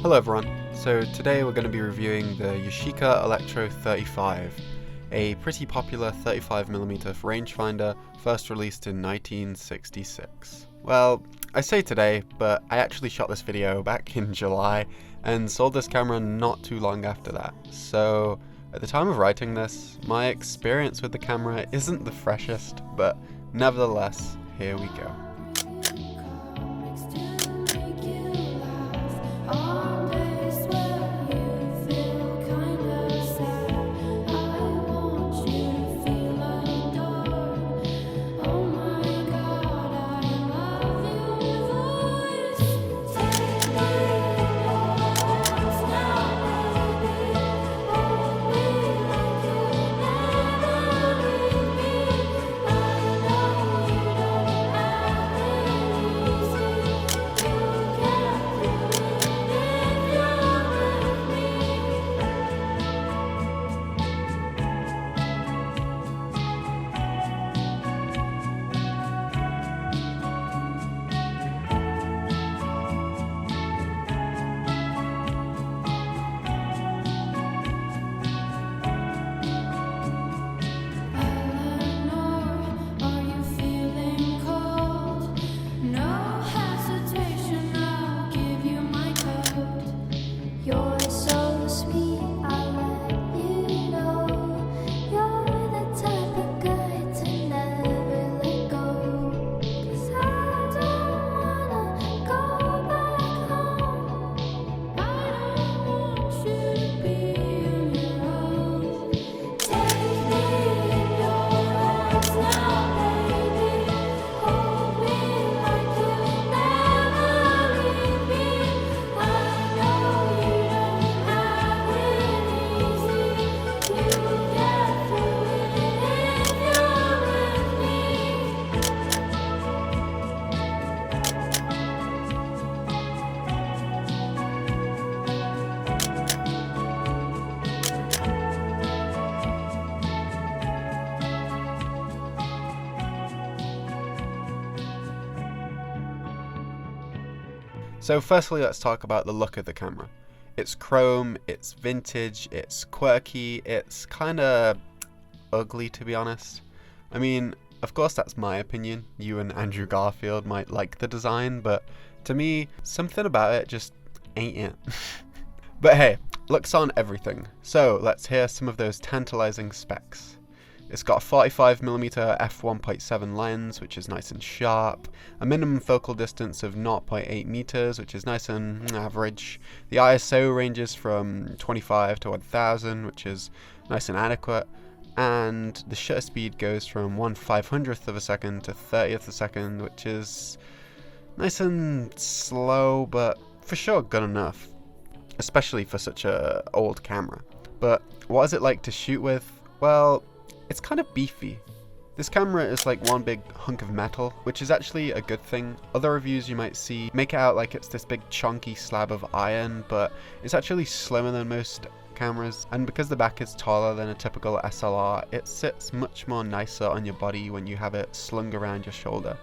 Hello everyone, so today we're going to be reviewing the Yashica Electro 35, a pretty popular 35mm rangefinder first released in 1966. Well, I say today, but I actually shot this video back in July and sold this camera not too long after that, so at the time of writing this, my experience with the camera isn't the freshest, but nevertheless, here we go. So firstly, let's talk about the look of the camera. It's chrome, it's vintage, it's quirky, it's kinda ugly to be honest. I mean, of course that's my opinion. You and Andrew Garfield might like the design, but to me, something about it just ain't it. But hey, looks on everything. So let's hear some of those tantalizing specs. It's got a 45mm f1.7 lens, which is nice and sharp, a minimum focal distance of 0.8 meters, which is nice and average. The ISO ranges from 25 to 1000, which is nice and adequate, and the shutter speed goes from 1/500th of a second to 30th of a second, which is nice and slow, but for sure good enough, especially for such a old camera. But what is it like to shoot with? Well, it's kind of beefy. This camera is like one big hunk of metal, which is actually a good thing. Other reviews you might see make it out like it's this big chunky slab of iron, but it's actually slimmer than most cameras, and because the back is taller than a typical SLR, it sits much more nicer on your body when you have it slung around your shoulder.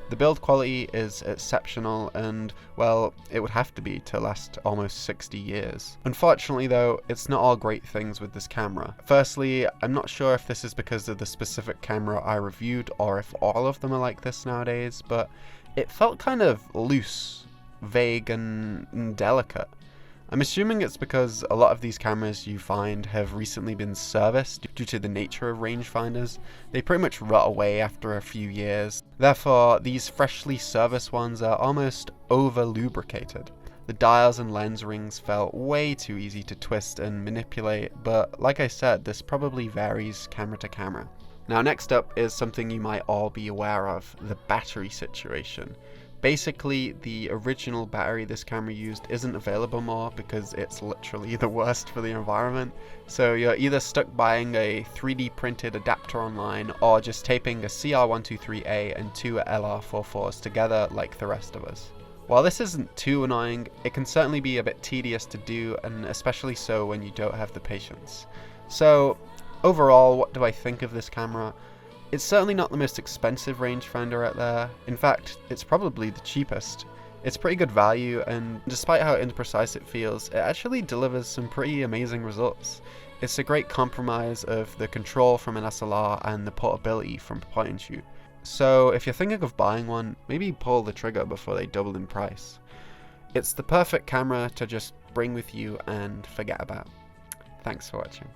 The build quality is exceptional and, well, it would have to be to last almost 60 years. Unfortunately though, it's not all great things with this camera. Firstly, I'm not sure if this is because of the specific camera I reviewed or if all of them are like this nowadays, but it felt kind of loose, vague and delicate. I'm assuming it's because a lot of these cameras you find have recently been serviced due to the nature of rangefinders. They pretty much rot away after a few years. Therefore, these freshly serviced ones are almost over-lubricated. The dials and lens rings felt way too easy to twist and manipulate, but like I said, this probably varies camera to camera. Now next up is something you might all be aware of, the battery situation. Basically, the original battery this camera used isn't available more because it's literally the worst for the environment. So you're either stuck buying a 3D printed adapter online or just taping a CR123A and two LR44s together like the rest of us. While this isn't too annoying, it can certainly be a bit tedious to do, and especially so when you don't have the patience. So overall, what do I think of this camera? It's certainly not the most expensive rangefinder out there. In fact, it's probably the cheapest. It's pretty good value, and despite how imprecise it feels, it actually delivers some pretty amazing results. It's a great compromise of the control from an SLR and the portability from point and shoot. So if you're thinking of buying one, maybe pull the trigger before they double in price. It's the perfect camera to just bring with you and forget about. Thanks for watching.